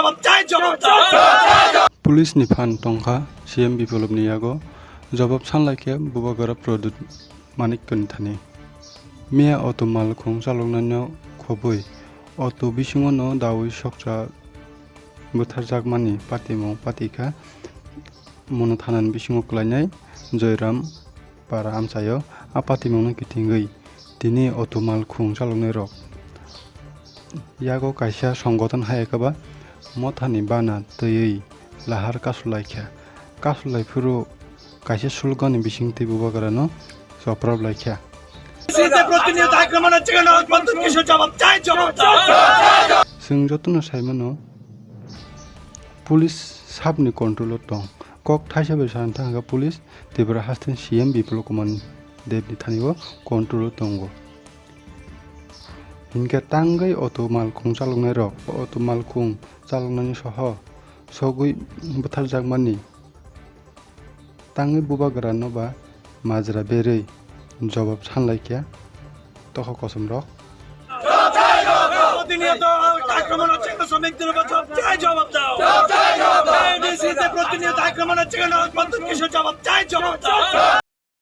জবাব চাই, জবাব দাও। पुलिस नि फान Tokha CM Biplob ni yago jawab sanlaike Bubagra Pradyot manikoni thani miya auto mal khong chaloknani khobui auto bisingo no dawi sokja butharjakmani patimong patika mono thanan bisingo klainai Joyram para amsayo a patimong no kitingui tini auto mal khong chaloknai rok yago kaisa songgoton hayakaba mothani bana tei lahar kasulai furu kaisa sulgani bisingti Bubagra no Chopropkha সিতে প্রতিনিয়ত আক্রমণ হচ্ছে কেন? বন্ধুর কিছু জবাব চাই, জবাব দাও। जों जतन साइमानो पुलिस साबनि कन्ट्रोल दं कक थाइसाबे सान थांगा police Debra हास्टेन CM Biplob Kuman देबनि थानिबो कन्ट्रोल दंगो हिनका तांगै अटो माल खुं चालंनाय रक अटो माल खुं चालंनायनि सह सगै बुथार जागमानि तांगै Bubagra नबा माजरा बेरै जवाब सानलायखिया Tokha Kosomrok প্রতিনিয়ত আক্রমণ হচ্ছে কেন? শ্রমিকদের উপর জবাব চাই, জবাব দাও। প্রতিনিয়ত আক্রমণ হচ্ছে কেন? বন্ধুর কিছু জবাব চাই, জবাব দাও।